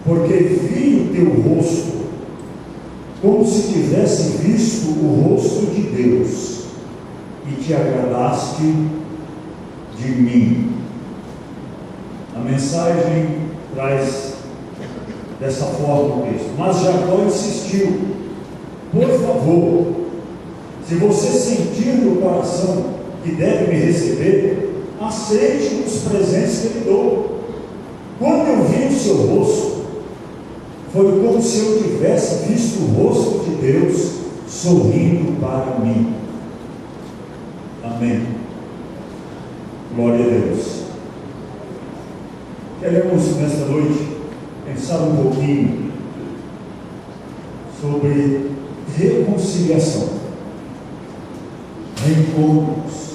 porque vi o teu rosto, como se tivesse visto o rosto de Deus, e te agradaste de mim. A mensagem traz dessa forma o texto. Mas Jacó insistiu: por favor, se você sentir no coração que deve me receber, aceite os presentes que lhe dou. Quando eu vi o seu rosto, foi como se eu tivesse visto o rosto de Deus sorrindo para mim. Amém. Glória a Deus. Queremos nesta noite pensar um pouquinho sobre reconciliação, reencontros.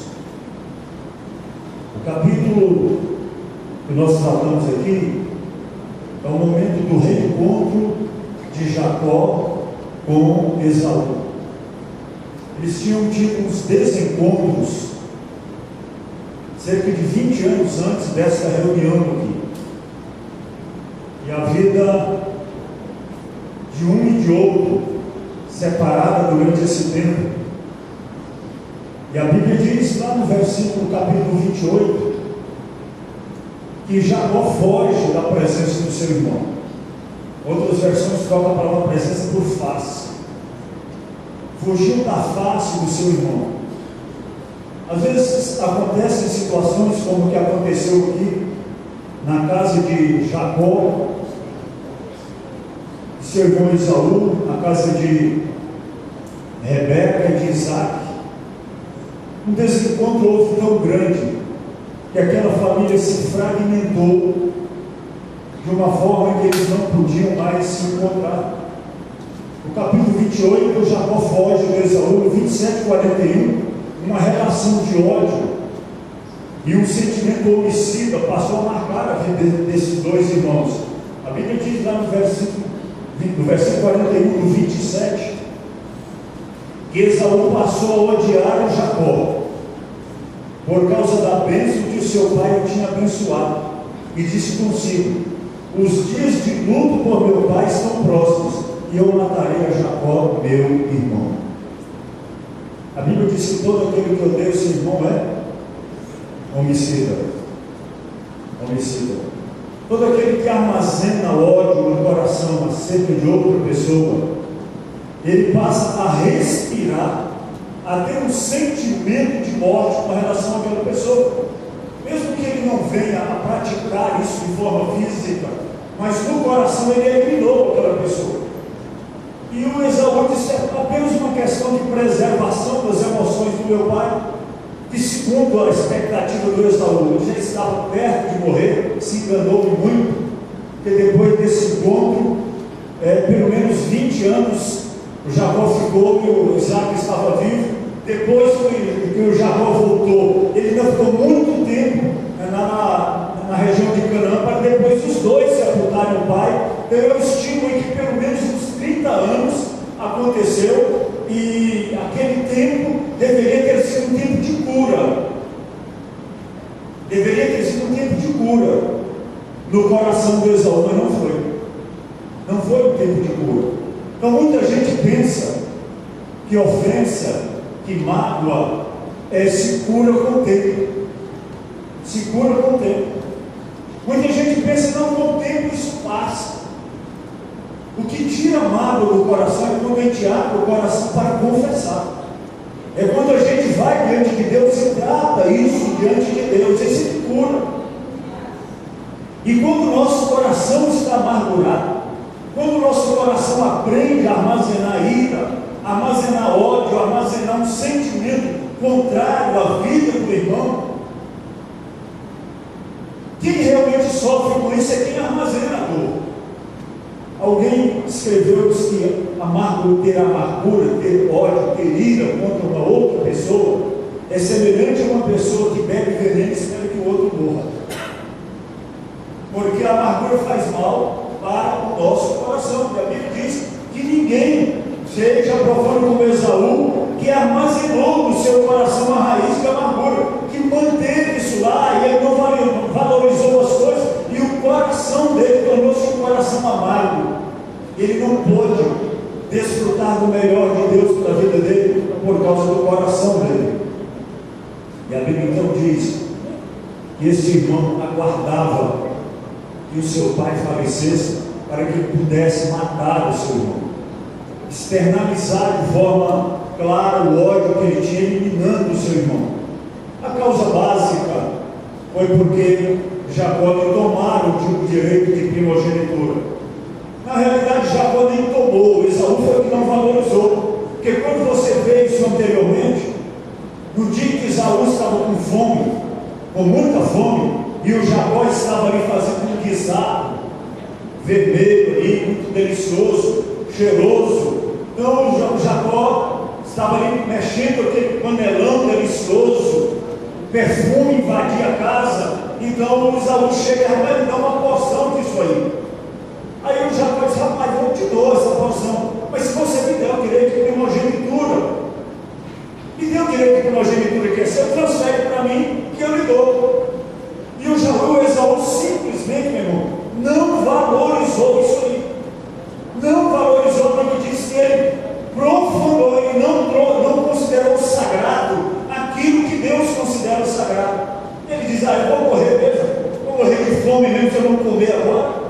O capítulo que nós tratamos aqui é o momento do reencontro de Jacó com Esaú. Eles tinham tido uns desencontros cerca de 20 anos antes dessa reunião aqui. E a vida de um e de outro separada durante esse tempo. E a Bíblia diz lá no versículo capítulo 28 que Jacó foge da presença do seu irmão. Outras versões trocam a palavra presença por face. Fugiu da face do seu irmão. Às vezes acontecem situações como o que aconteceu aqui na casa de Jacó, de seu irmão Esaú, na casa de Rebeca e de Isaac. Um desencontro houve tão grande que aquela família se fragmentou de uma forma que eles não podiam mais se encontrar. No capítulo 28, Jacó foge de Esaú. No 27, 41, uma relação de ódio e um sentimento homicida passou a marcar a vida desses dois irmãos. A Bíblia diz lá no versículo 41, no 27, que Esaú passou a odiar o Jacó por causa da bênção que o seu pai o tinha abençoado, e disse consigo: os dias de luto por meu pai estão próximos, e eu matarei a Jacó, meu irmão. A Bíblia diz que todo aquele que odeia o seu irmão é homicida. Homicida. Todo aquele que armazena ódio no coração acerca de outra pessoa, ele passa a respirar, a ter um sentimento de morte com relação àquela pessoa, mesmo que ele não venha a praticar isso de forma física, mas no coração ele eliminou aquela pessoa. E o Esaú disse: é apenas uma questão de preservação das emoções do meu pai, que segundo a expectativa do Esaú, ele já estava perto de morrer, se enganou muito, porque depois desse encontro, pelo menos 20 anos, o Jacó ficou e o Isaac estava vivo. Depois que o Jacó voltou, ele ainda ficou muito tempo na região de Canaã, para depois os dois sepultarem o pai. Então eu estimo que pelo menos uns 30 anos aconteceu, e aquele tempo deveria ter sido um tempo de cura. Deveria ter sido um tempo de cura no coração do Esaú, mas não foi. Não foi um tempo de cura. Então muita gente pensa que ofensa, que mágoa, se cura com o tempo. Se cura com o tempo. Muita gente pensa: não, com o tempo isso passa. O que tira a mágoa do coração é quando a gente abre o coração para confessar. É quando a gente vai diante de Deus e trata isso diante de Deus. Esse que cura. E quando o nosso coração está amargurado, quando o nosso coração aprende a armazenar ira, armazenar ódio, armazenar um sentimento contrário à vida do irmão, quem realmente sofre com isso é quem armazena a dor. Alguém escreveu que ter amargura, ter ódio, ter ira contra uma outra pessoa é semelhante a uma pessoa que bebe veneno e espera que o outro morra. Porque a amargura faz mal para o nosso coração. E a Bíblia diz que ninguém seja profano como Esaú, que armazenou no seu coração a raiz da amargura, que manteve isso lá, e ele não valorizou as coisas, e o coração dele tornou-se um coração coração amargo. Ele não pôde desfrutar do melhor de Deus para a vida dele por causa do coração dele. E a Bíblia então diz que esse irmão aguardava que o seu pai falecesse para que ele pudesse matar o seu irmão, externalizar de forma clara o ódio que ele tinha, eliminando o seu irmão. A causa básica foi porque Jacó lhe tomaram o direito de primogenitura. Na realidade, Jacó nem tomou, Esaú foi o que não valorizou. Porque quando você vê isso anteriormente, no dia que Esaú estava com fome, com muita fome, e o Jacó estava ali fazendo um guisado vermelho ali, muito delicioso, cheiroso. Então o Jacó estava ali mexendo aquele panelão delicioso, perfume invadia a casa. Então o Esaú chega e vai me dar uma porção disso aí. Aí o Jacó diz: rapaz, eu te dou essa porção, mas se você me der o direito de primogenitura, me dê o direito de primogenitura que é seu, transfere para mim que eu lhe dou. E o Esaú simplesmente, meu irmão, não valorizou isso aí. Não valorizou, porque disse que ele profanou, ele não considerou sagrado aquilo que Deus considera sagrado. Ele diz: eu vou morrer mesmo, vou morrer de fome mesmo se eu não comer agora.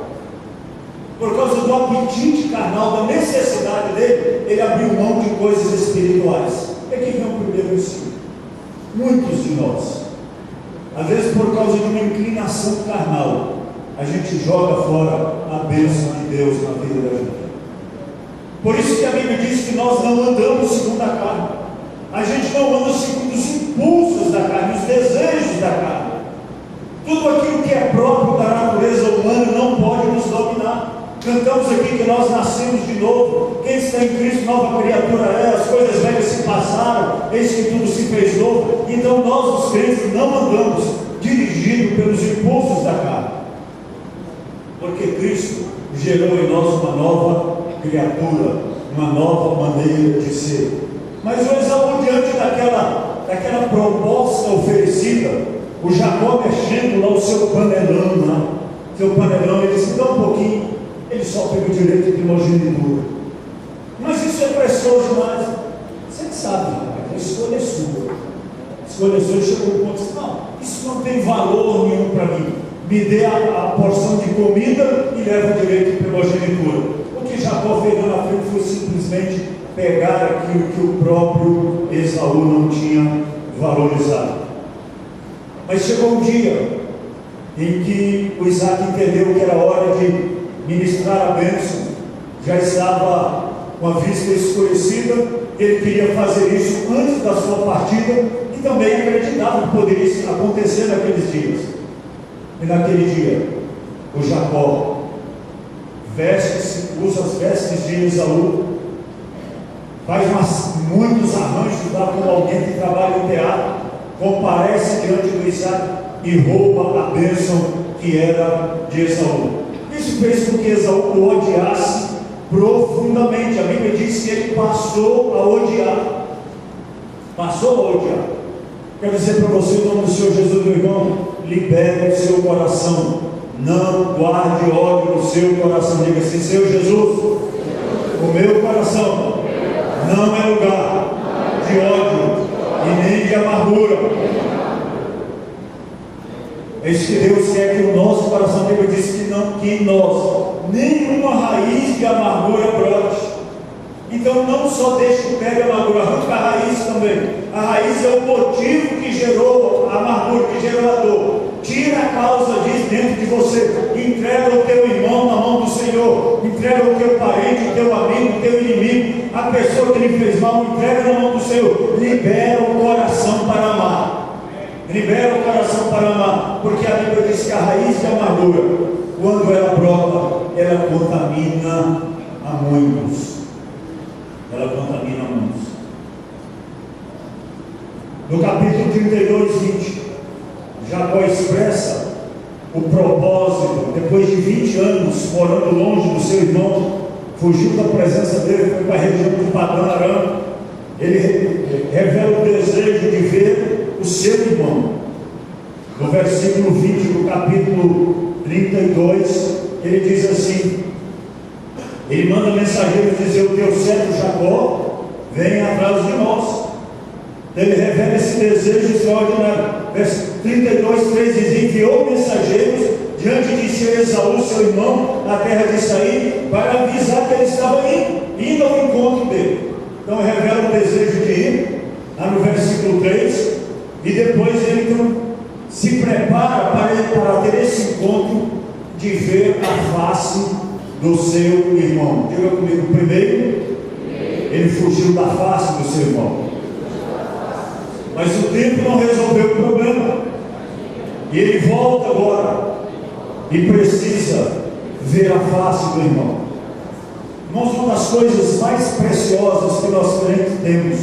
Por causa do apetite carnal, da necessidade dele, ele abriu mão de coisas espirituais. É que vem o primeiro ensino. Muitos de nós, às vezes por causa de uma inclinação carnal, a gente joga fora a bênção de Deus na vida da gente. Por isso que a Bíblia diz que nós não andamos segundo a carne. A gente não anda segundo os impulsos da carne, os desejos da carne. Tudo aquilo que é próprio da natureza humana não pode nos dominar. Cantamos aqui que nós nascemos de novo. Quem está em Cristo, nova criatura é. As coisas velhas se passaram, eis que tudo se fez novo. Então nós, os crentes, não andamos dirigidos pelos impulsos da carne, porque Cristo gerou em nós uma nova criatura, uma nova maneira de ser. Mas o Esaú, diante daquela proposta oferecida, o Jacó mexendo lá o seu panelão, ele disse: dá um pouquinho. Ele só pegou o direito de primogenitura. Mas isso é precioso demais. Você sabe, a escolha é sua. A escolha é sua. Ele chegou no ponto e disse: não, isso não tem valor nenhum para mim. Me dê a porção de comida e leve o direito de primogenitura. O que Jacó fez lá na frente foi simplesmente pegar aquilo que o próprio Esaú não tinha valorizado. Mas chegou um dia em que o Isaac entendeu que era hora de ministrar a bênção. Já estava com a vista escurecida. Ele queria fazer isso antes da sua partida e também acreditava que poderia acontecer naqueles dias. E naquele dia, o Jacó veste-se, usa as vestes de Esaú, faz muitos arranjos lá como alguém que trabalha no teatro, comparece diante do Isaac e rouba a bênção que era de Esaú. Isso fez com que Esaú o odiasse profundamente. A Bíblia diz que ele passou a odiar. Quero dizer para você, em nome do Senhor Jesus, meu irmão, libere o seu coração. Não guarde ódio no seu coração. Diga assim: Senhor Jesus, o meu coração não é lugar de ódio e nem de amargura. É isso que Deus quer, que o nosso coração, a Bíblia diz que em nós nenhuma raiz de amargura brote. Então não só deixe o pé de amargura, arranca a raiz também. A raiz é o motivo que gerou a amargura, que gerou a dor. Tira a causa disso dentro de você. Entrega o teu irmão na mão do Senhor. Entrega o teu parente, o teu amigo, o teu inimigo, a pessoa que lhe fez mal, entrega na mão do Senhor. Libera o coração para amar. Libera o coração para amar, porque a Bíblia diz que a raiz de amargura, quando ela brota, ela contamina a muitos. No capítulo 32, 20, Jacó expressa o propósito. Depois de 20 anos morando longe do seu irmão, fugiu da presença dele, foi para a região de Padã Aram. Ele revela o desejo de ver o seu irmão. No versículo 20 do capítulo 32, ele diz assim, ele manda mensageiros dizer: o teu servo Jacó vem atrás de nós. Ele revela esse desejo extraordinário. Verso 32, 3 diz: enviou mensageiros diante de si Esaú, seu irmão, na terra de Saí, para avisar que ele estava indo ao encontro dele. Então revela o desejo de ir, lá no versículo 3, e depois ele então se prepara para ter esse encontro de ver a face do seu irmão. Diga comigo: primeiro, ele fugiu da face do seu irmão. Mas o tempo não resolveu o problema. E ele volta agora e precisa ver a face do irmão. Irmãos, uma das coisas mais preciosas que nós crentes temos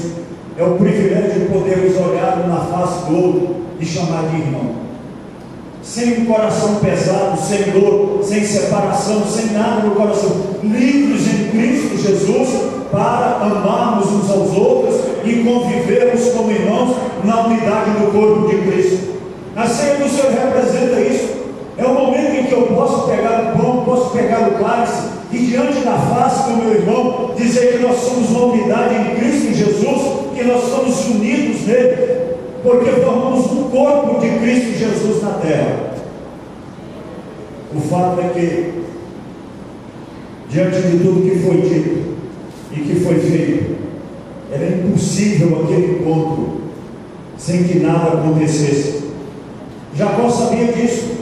é o privilégio de podermos olhar na face do outro e chamar de irmão. Sem um coração pesado, sem dor, sem separação, sem nada no coração, livres em Cristo Jesus para amarmos uns aos outros e convivermos como irmãos na unidade do corpo de Cristo. A ceia do Senhor representa isso. É o momento em que eu posso pegar o pão, posso pegar o cálice e diante da face do meu irmão dizer que nós somos uma unidade em Cristo Jesus, que nós somos unidos nele, porque formamos um corpo de Cristo Jesus na terra. O fato é que, diante de tudo que foi dito e que foi feito, era impossível aquele encontro sem que nada acontecesse. Jacó sabia disso.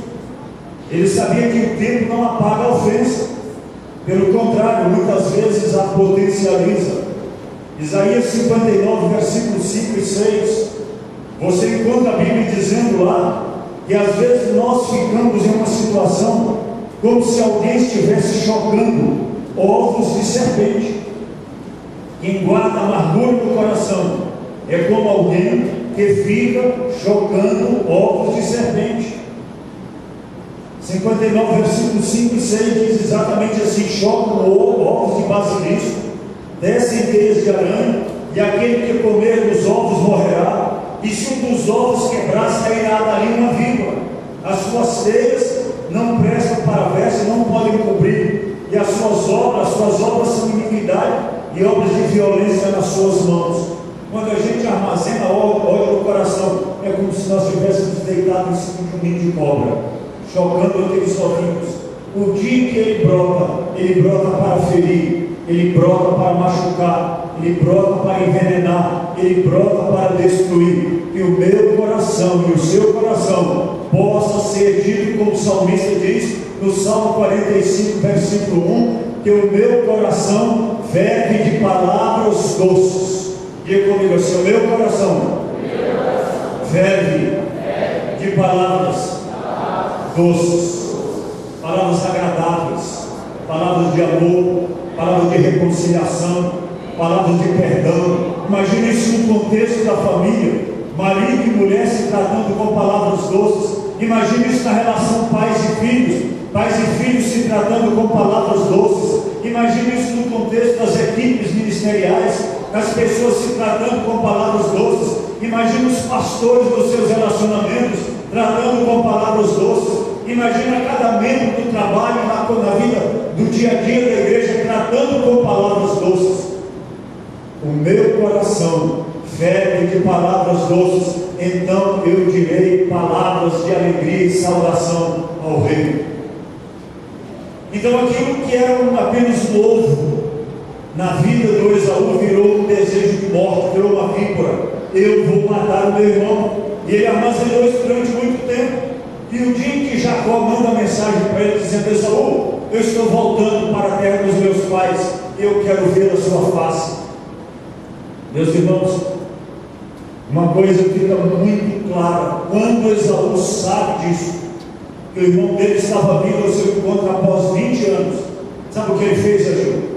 Ele sabia que o tempo não apaga a ofensa. Pelo contrário, muitas vezes a potencializa. Isaías 59, versículos 5 e 6. Você encontra a Bíblia dizendo lá que às vezes nós ficamos em uma situação como se alguém estivesse chocando ovos de serpente. Quem guarda amargura no coração é como alguém que fica chocando ovos de serpente. 59, versículos 5 e 6 diz exatamente assim: chocam ovos de basilisco, descem teias de aranha, e aquele que comer dos ovos morrerá, e se um dos ovos quebrar, sairá dali uma víbora. As suas teias não prestam para verso, não podem cobrir, e as suas obras são iniquidade e obras de violência nas suas mãos. Quando a gente armazena ódio no coração, é como se nós estivéssemos deitados em cima de um ninho de cobra, chocando aqueles ovinhos. O dia que ele brota para ferir, ele brota para machucar, ele brota para envenenar, ele brota para destruir. Que o meu coração e o seu coração possa ser dito, como o salmista diz no Salmo 45, versículo 1, que o meu coração ferve de palavras doces. Diga comigo assim: o meu coração ferve de palavras doces, palavras agradáveis, palavras de amor, palavras de reconciliação, palavras de perdão. Imagina isso no contexto da família, marido e mulher se tratando com palavras doces. Imagina isso na relação pais e filhos se tratando com palavras doces. Imagina isso no contexto das equipes ministeriais, as pessoas se tratando com palavras doces. Imagina os pastores dos seus relacionamentos tratando com palavras doces. Imagina cada membro do trabalho, na vida do dia a dia da igreja, tratando com palavras doces. O meu coração ferve de palavras doces, então eu direi palavras de alegria e saudação ao rei. Então aquilo que era apenas novo na vida do Esaú virou um desejo de morte, virou uma víbora. Eu vou matar o meu irmão. E ele armazenou isso durante muito tempo. E o dia em que Jacó manda mensagem para ele dizendo: Esaú, eu estou voltando para a terra dos meus pais, eu quero ver a sua face. Meus irmãos, uma coisa fica muito clara: quando Esaú sabe disso, que o irmão dele estava vindo ao seu encontro após 20 anos, sabe o que ele fez, Agil?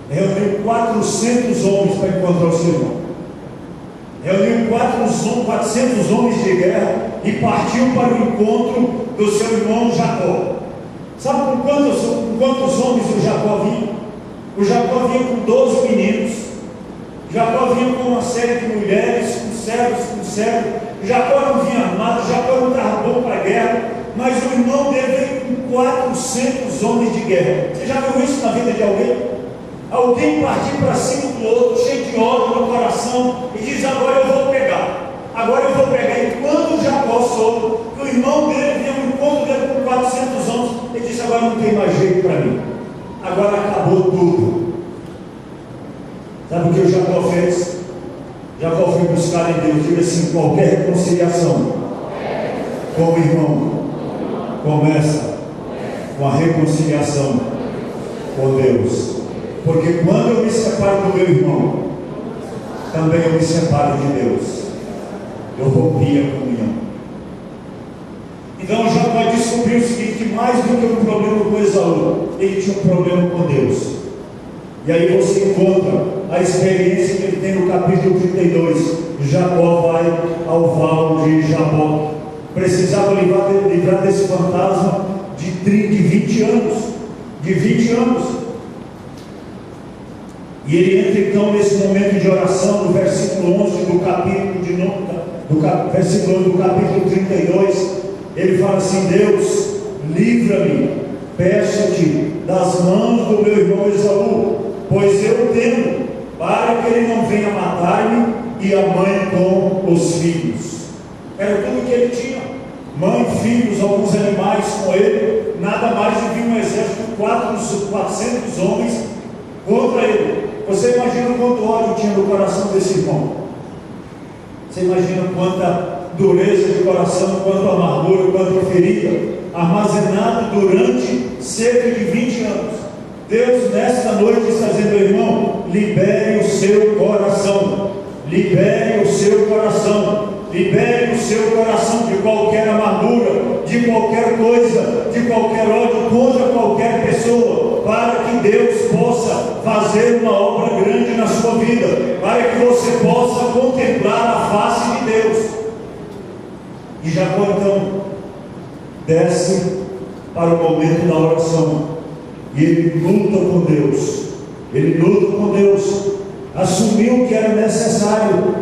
Reuniu 400 homens para encontrar o seu irmão. Reuniu 400 homens de guerra e partiu para o encontro do seu irmão Jacó. Sabe com quantos homens o Jacó vinha? O Jacó vinha com 12 meninos. Jacó vinha com uma série de mulheres, com servos. Jacó não vinha armado, Jacó não estava bom para a guerra, mas o irmão dele veio com 400 homens de guerra. Você já viu isso na vida de alguém? Alguém partir para cima do outro, cheio de ódio no coração, e diz: agora eu vou pegar. Agora eu vou pegar. E quando Jacó soube que o irmão dele vinha no encontro dele com 400 homens, ele disse: agora não tem mais jeito para mim. Agora acabou tudo. Sabe o que o Jacó fez? Jacó foi buscar em Deus. Diga assim: qualquer reconciliação com o irmão começa com a reconciliação com Deus. Porque quando eu me separo do meu irmão, também eu me separo de Deus. Eu rompi a comunhão. Então Jacó descobriu o seguinte: que mais do que um problema com Esaú, ele tinha um problema com Deus. E aí você encontra a experiência que ele tem no capítulo 32. Jacó vai ao vale de Jabó. Precisava livrar desse fantasma de 20 anos. De 20 anos. E ele entra então nesse momento de oração, no versículo 11 do versículo 11 do capítulo 32. Ele fala assim: Deus, livra-me, peço-te, das mãos do meu irmão Esaú, pois eu temo, para que ele não venha matar-me e a mãe com os filhos. Era tudo que ele tinha: mãe, filhos, alguns animais com ele, nada mais do que um exército de 400 homens contra ele. Você imagina quanto ódio tinha no coração desse irmão? Você imagina quanta dureza de coração, quanta amargura, quanta ferida armazenada durante cerca de 20 anos. Deus nesta noite está dizendo: irmão, libere o seu coração, libere o seu coração, libere o seu coração de qualquer amargura, de qualquer coisa, de qualquer ódio contra qualquer pessoa, para que Deus possa fazer uma obra grande na sua vida, para que você possa contemplar a face de Deus. E Jacó então desce para o momento da oração, e ele luta com Deus. Ele luta com Deus, assumiu que era necessário,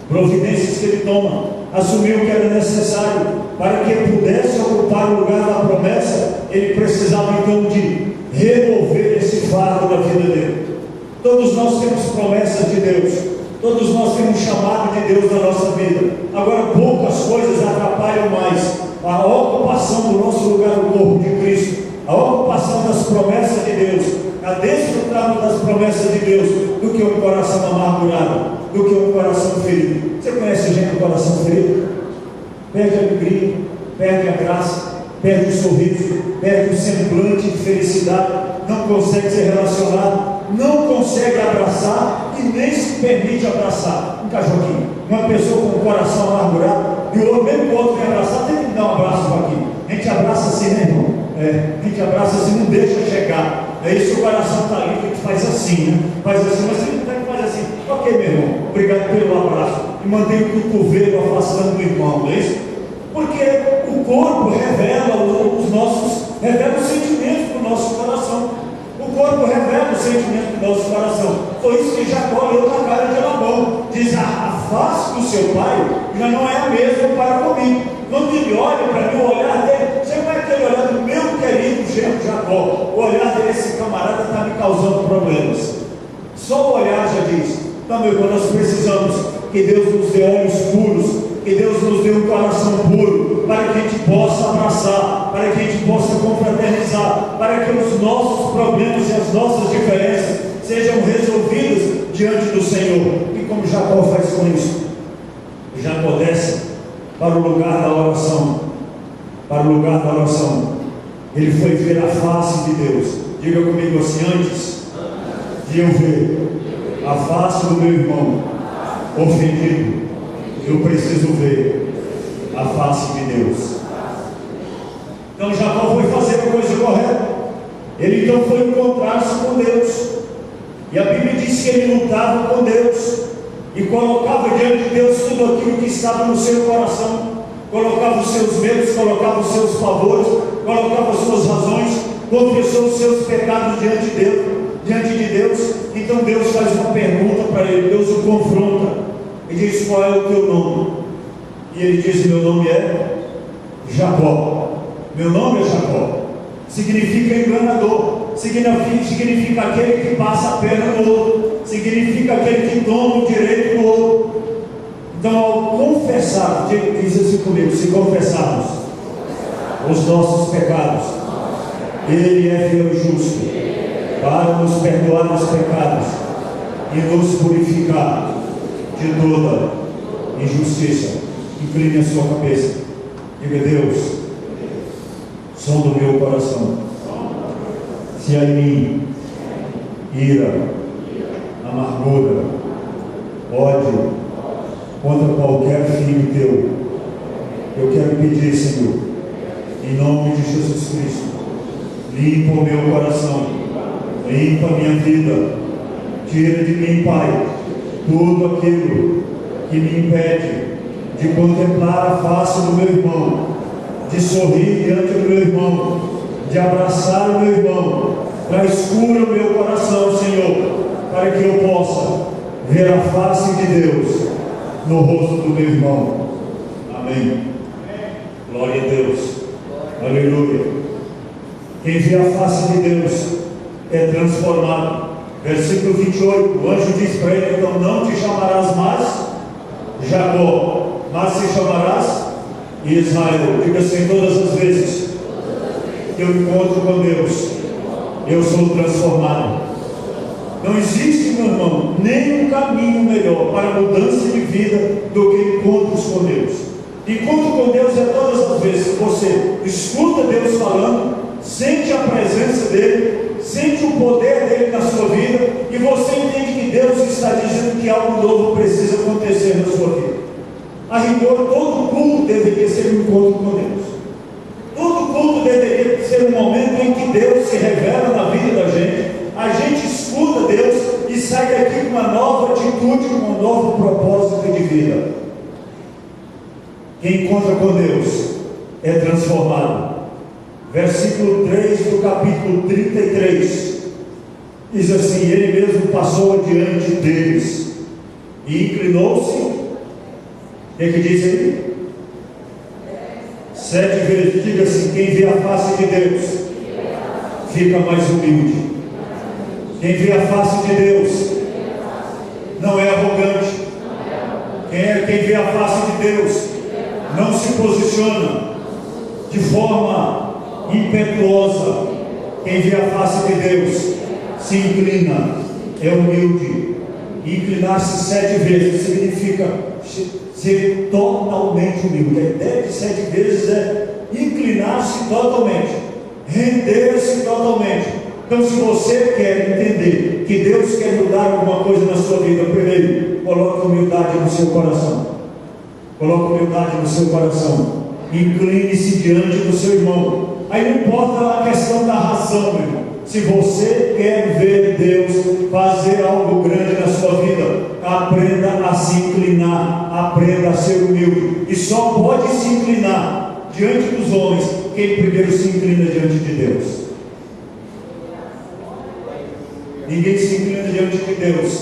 providências que ele toma, assumiu que era necessário para que ele pudesse ocupar o lugar da promessa. Ele precisava então de remover esse fardo da vida dele. Todos nós temos promessas de Deus, todos nós temos chamado de Deus na nossa vida. Agora, poucas coisas atrapalham mais a ocupação do nosso lugar no corpo de Cristo, a ocupação das promessas de Deus, a desfrutar das promessas de Deus, do que um coração amargurado, do que um coração ferido. Você conhece gente com coração ferido? Perde a alegria, perde a graça, perde o sorriso, perde o semblante de felicidade, não consegue se relacionar, não consegue abraçar e nem se permite abraçar. Um cachorrinho, uma pessoa com o coração amargurado, e o outro, mesmo que o outro quer abraçar, tem que dar um abraço aqui. A gente abraça assim, né, irmão? A gente abraça assim, não deixa chegar. É isso, o coração está ali, a gente faz assim, né? Faz assim, mas você não tem que fazer assim. Ok, meu irmão, obrigado pelo abraço. E mantém o cotovelo afastando do irmão, não é isso? Porque o corpo revela revela os sentimentos do nosso coração. O corpo revela os sentimentos do nosso coração. Foi isso que Jacó olhou na cara de Labão. Diz: a face do seu pai já não é a mesma para comigo. Quando ele olha para mim, o olhar dele, você não é aquele olhar do meu querido genro Jacó. O olhar dele, esse camarada está me causando problemas. Só o olhar já diz: então, meu irmão, nós precisamos que Deus nos dê olhos puros, que Deus nos dê um coração puro, para que a gente possa abraçar, para que a gente possa confraternizar, para que os nossos problemas e as nossas diferenças sejam resolvidas diante do Senhor. E como Jacó faz com isso? Jacó desce para o lugar da oração, para o lugar da oração. Ele foi ver a face de Deus. Diga comigo assim: antes de eu ver a face do meu irmão ofendido, eu preciso ver a face de Deus. Então Jacó foi fazer a coisa correta. Ele então foi encontrar-se com Deus. E a Bíblia diz que ele lutava com Deus e colocava diante de Deus tudo aquilo que estava no seu coração. Colocava os seus medos, colocava os seus favores, colocava as suas razões, confessou os seus pecados diante de Deus. Então Deus faz uma pergunta para ele, Deus o confronta e diz: qual é o teu nome? E ele diz: meu nome é Jacó. Meu nome é Jacó. Significa enganador. Significa aquele que passa a perna no outro. Significa aquele que toma o direito do outro. Então, ao confessar, diz assim comigo: se confessarmos os nossos pecados, Ele é fiel e justo para nos perdoar os pecados e nos purificar de toda injustiça. Incline a sua cabeça. Diga: Deus, som do meu coração, se há em mim ira, amargura, ódio contra qualquer filho teu, eu quero pedir, Senhor, em nome de Jesus Cristo, limpa o meu coração, limpa a minha vida, tira de mim, Pai, tudo aquilo que me impede de contemplar a face do meu irmão, de sorrir diante do meu irmão, de abraçar o meu irmão. Traz cura o meu coração, Senhor, para que eu possa ver a face de Deus no rosto do meu irmão. Amém. Glória a Deus. Aleluia. Quem vê a face de Deus é transformado. Versículo 28, o anjo diz para ele: então não te chamarás mais Jacó, mas te chamarás Israel. Diga assim: todas as vezes que eu encontro com Deus, eu sou transformado. Não existe, meu irmão, nenhum caminho melhor para a mudança de vida do que encontros com Deus. Encontro com Deus é todas as vezes que você escuta Deus falando, sente a presença dele, sente o poder dele na sua vida, e você entende que Deus está dizendo que algo novo precisa acontecer na sua vida. A rigor, todo culto deveria ser um encontro com Deus. Todo culto deveria ser um momento em que Deus se revela na vida da gente. A gente escuta Deus e sai daqui com uma nova atitude, com um novo propósito de vida. Quem encontra com Deus é transformado. Versículo 3 do capítulo 33 diz assim: ele mesmo passou adiante deles e inclinou-se. O que diz aí? 7 vezes. Diga assim: quem vê a face de Deus fica mais humilde. Quem vê a face de Deus não é arrogante. Quem vê a face de Deus não se posiciona de forma impetuosa. Quem vê a face de Deus se inclina, é humilde. Inclinar-se 7 vezes significa ser totalmente humilde. A ideia de 7 vezes é inclinar-se totalmente, render-se totalmente. Então, se você quer entender que Deus quer mudar alguma coisa na sua vida, primeiro, coloque humildade no seu coração. Coloque humildade no seu coração. Incline-se diante do seu irmão. Aí não importa a questão da razão, meu irmão. Se você quer ver Deus fazer algo grande na sua vida, aprenda a se inclinar, aprenda a ser humilde. E só pode se inclinar diante dos homens quem primeiro se inclina diante de Deus. Ninguém se inclina diante de Deus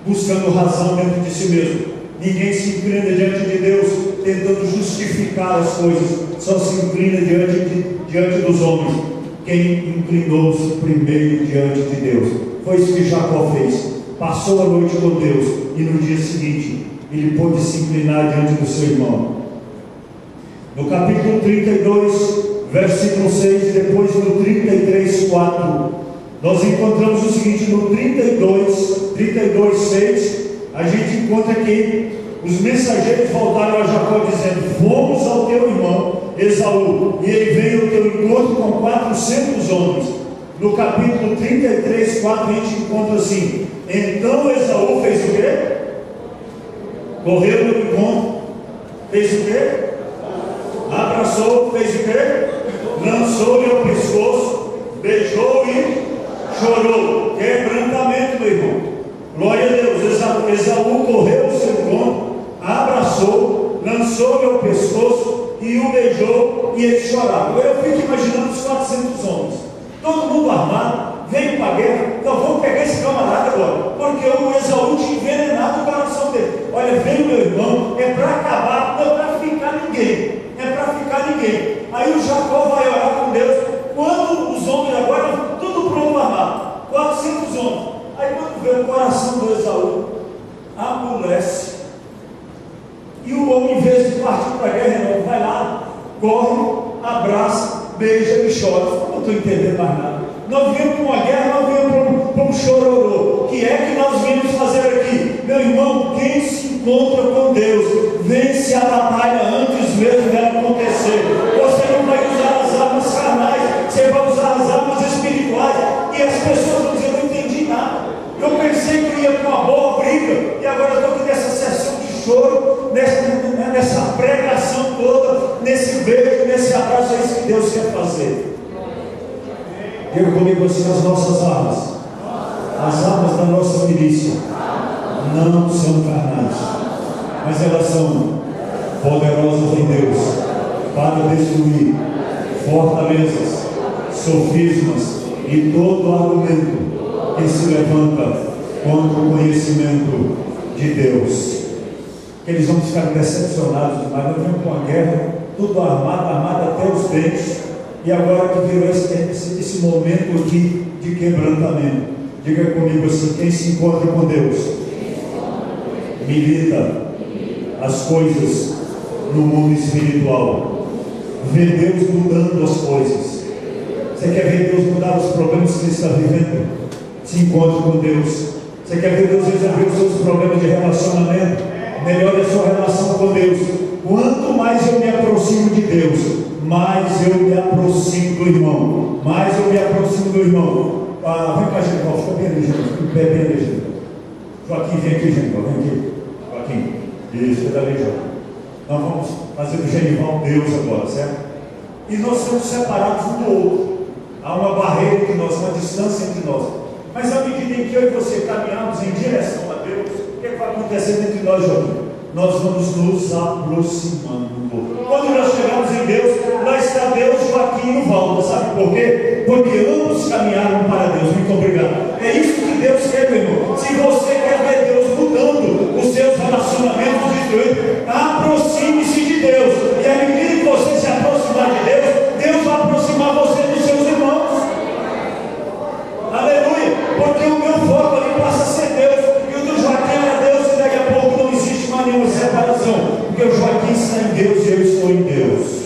buscando razão dentro de si mesmo. Ninguém se inclina diante de Deus tentando justificar as coisas. Só se inclina diante dos homens quem inclinou-se primeiro diante de Deus. Foi isso que Jacó fez. Passou a noite com Deus e no dia seguinte ele pôde se inclinar diante do seu irmão. No capítulo 32, versículo 6, depois no 33, 4, nós encontramos o seguinte: no 32, 6, a gente encontra que os mensageiros voltaram a Jacó dizendo: fomos ao teu irmão Esaú, e ele veio ao teu encontro com 400 homens. No capítulo 33, 4, a gente encontra assim: então Esaú fez o quê? Correu no encontro, fez o quê? Abraçou, fez o quê? Lançou-lhe ao pescoço, beijou e chorou. Quebrantamento, meu irmão. Glória a Deus. Esaú correu ao seu encontro, abraçou, lançou-lhe ao pescoço e o beijou, e ele chorava. Eu fico imaginando os 400 homens, todo mundo armado, veio para a guerra. Então vamos pegar esse camarada agora, porque o Esaú tinha envenenado o coração dele. Olha, veio meu irmão, é para acabar, não é para ficar ninguém, é para ficar ninguém. amolece. E o homem, em vez de partir para a guerra, não, vai lá, corre, abraça, beija e chora. Eu não estou entendendo mais nada. Nós viemos para uma guerra, nós viemos para um chororô. O que é que nós viemos fazer aqui? Meu irmão, quem se encontra com Deus, vence a batalha antes mesmo dela acontecer. Você não vai usar as armas carnais, você vai usar as armas espirituais. E as pessoas vão dizer, eu não entendi nada. Eu pensei que eu ia para uma boa briga, e agora eu estou aqui nessa sessão de choro, nessa pregação toda, nesse beijo, nesse abraço. É isso que Deus quer fazer. Diga comigo assim: as nossas armas, as armas da nossa milícia, não são carnais, mas elas são poderosas em Deus para destruir fortalezas, sofismas e todo argumento que se levanta contra o conhecimento de Deus. Eles vão ficar decepcionados demais. Nós vamos com a guerra, tudo armado até os dentes. E agora que virou esse momento aqui de quebrantamento. Diga comigo assim: quem se encontra com Deus milita as coisas no mundo espiritual, vê Deus mudando as coisas. Você quer ver Deus mudar os problemas que você está vivendo? Se encontre com Deus. Você quer ver Deus resolver os seus problemas de relacionamento? Melhore a sua relação com Deus. Quanto mais eu me aproximo de Deus, mais eu me aproximo do irmão. Mais eu me aproximo do irmão. Vem cá, Genival, fica bem ali, Genival. Bem ali, Genival. Joaquim, vem aqui, Genival, vem aqui. Joaquim, isso, fica ali, Joaquim. Nós vamos fazer do Genival Deus agora, certo? E nós somos separados um do outro. Há uma barreira entre nós, uma distância entre nós. Mas à medida em que eu e você caminhamos em direção a Deus, o que vai acontecer entre nós, Joaquim? Nós vamos nos aproximando. Quando nós chegamos em Deus, lá está Deus, Joaquim e o Valdo. Sabe por quê? Porque ambos caminharam para Deus. Muito obrigado. É isso que Deus quer, meu irmão. Se você quer ver Deus mudando os seus relacionamentos destruídos, aproxime-se de Deus. E à medida que você se aproximar de Deus, Deus vai aproximar você dos seus irmãos. Aleluia. Porque o meu foco ali passa a ser Deus. E o do Joaquim era Deus. E daqui a pouco não existe mais nenhuma separação. Porque o Joaquim está em Deus e eu estou em Deus.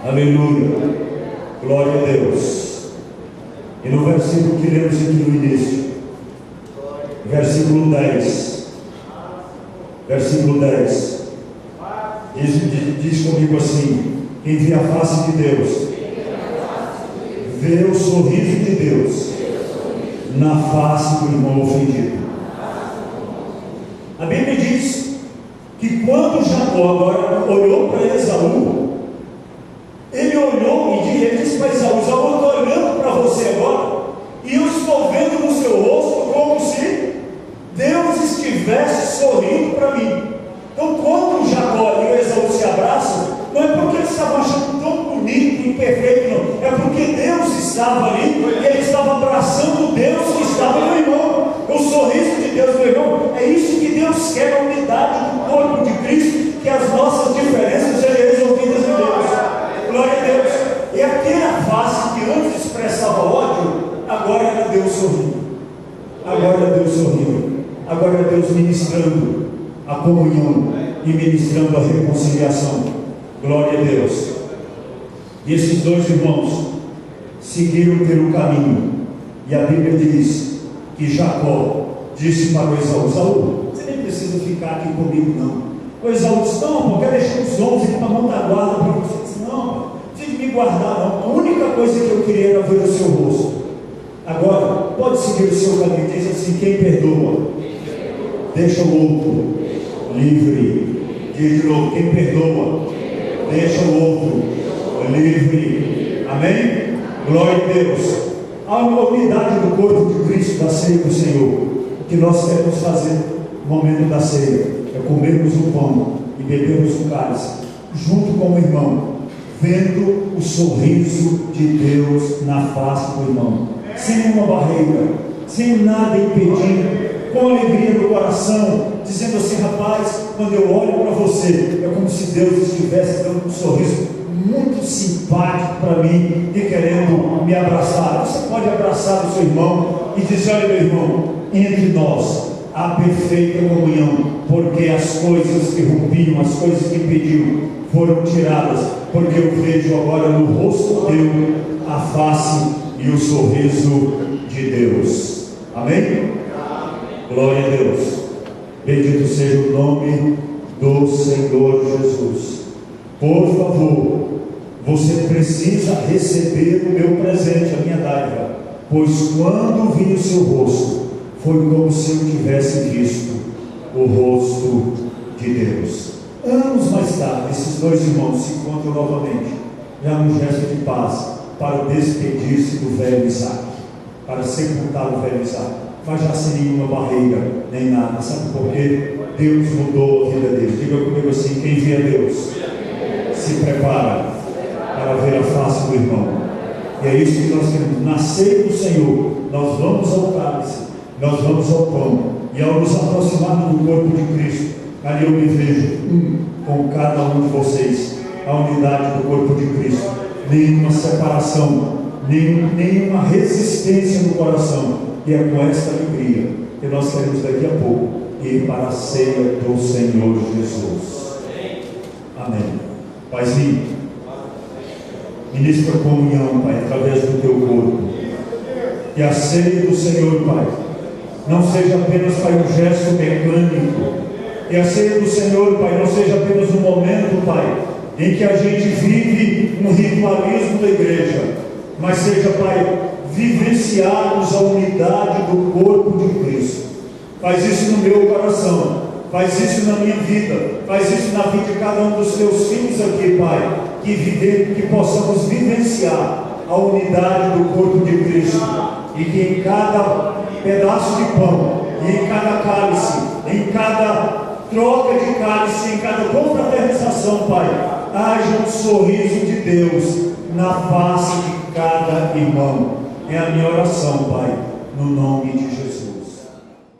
Aleluia. Glória a Deus. E no versículo que lemos aqui no início, versículo 10, diz comigo assim: quem vê a face de Deus, vê o sorriso de Deus na face do irmão ofendido. A Bíblia diz que quando Jacó agora olhou para Esaú, ele olhou e ele disse para Esaú: Esaú, eu estou olhando para você agora, e eu estou vendo no seu rosto como se Deus estivesse sorrindo para mim. Então, quando Jacó e o Esaú se abraçam, não é porque eles estavam achando tão bonito e perfeito, não. É porque Deus estava ali e ele estava abraçando Deus que estava no irmão. O sorriso de Deus no irmão. É isso que Deus quer, a unidade do corpo de Cristo, que as nossas diferenças sejam resolvidas em Deus. Glória a Deus. E aquela face que antes expressava ódio, agora era Deus sorrindo. Agora é Deus sorrindo. Agora é Deus ministrando a comunhão e ministrando a reconciliação. Glória a Deus. E esses dois irmãos seguiram pelo caminho. E a Bíblia diz que Jacó disse para o Esaú: Esaú, você nem precisa ficar aqui comigo, não. O Esaú disse: não, eu quero deixar os homens aqui para montar guarda para você. Ele disse: não, não precisa me guardar, não. A única coisa que eu queria era ver o seu rosto. Agora, pode seguir o seu caminho. Diz assim: quem perdoa, deixa o outro livre. Diz de novo: quem perdoa, deixa o outro livre. Amém? Glória a Deus. Há uma unidade do corpo de Cristo, da ceia do Senhor. O que nós queremos fazer no momento da ceia é comermos o pão e bebermos o cálice, junto com o irmão, vendo o sorriso de Deus na face do irmão, sem nenhuma barreira, sem nada impedindo, com alegria no coração, dizendo assim: rapaz, quando eu olho para você, é como se Deus estivesse dando um sorriso muito simpático para mim e querendo me abraçar. Você pode abraçar o seu irmão e dizer: olha, meu irmão, entre nós a perfeita comunhão, porque as coisas que rompiam, as coisas que impediam, foram tiradas, porque eu vejo agora no rosto teu a face e o sorriso de Deus. Amém? Glória a Deus. Bendito seja o nome do Senhor Jesus. Por favor, você precisa receber o meu presente, a minha dádiva, pois quando vi o seu rosto, foi como se eu tivesse visto o rosto de Deus. Anos mais tarde, esses dois irmãos se encontram novamente, já num gesto de paz, para despedir-se do velho Isaac, para sepultar o velho Isaac, mas já sem nenhuma barreira, nem nada. Sabe por quê? Deus mudou a vida deles. Diga comigo assim: quem via Deus, se prepara para ver a face do irmão. E é isso que nós queremos. Nascer do Senhor, nós vamos ao cálice, nós vamos ao pão, e ao nos aproximarmos do corpo de Cristo, ali eu me vejo com cada um de vocês, a unidade do corpo de Cristo, nenhuma separação, nenhuma resistência no coração. E é com esta alegria que nós queremos daqui a pouco ir para a ceia do Senhor Jesus. Amém. Paizinho, ministra a comunhão, Pai, através do teu corpo. E a ceia do Senhor, Pai, não seja apenas, Pai, um gesto mecânico. Que a ceia do Senhor, Pai, não seja apenas um momento, Pai, em que a gente vive um ritualismo da igreja, mas seja, Pai, vivenciarmos a unidade do corpo de Cristo. Faz isso no meu coração, faz isso na minha vida, faz isso na vida de cada um dos teus filhos aqui, Pai, que possamos vivenciar a unidade do corpo de Cristo, e que em cada pedaço de pão, e em cada cálice, em cada troca de cálice, em cada confraternização, Pai, haja um sorriso de Deus na face de cada irmão. É a minha oração, Pai, no nome de Jesus.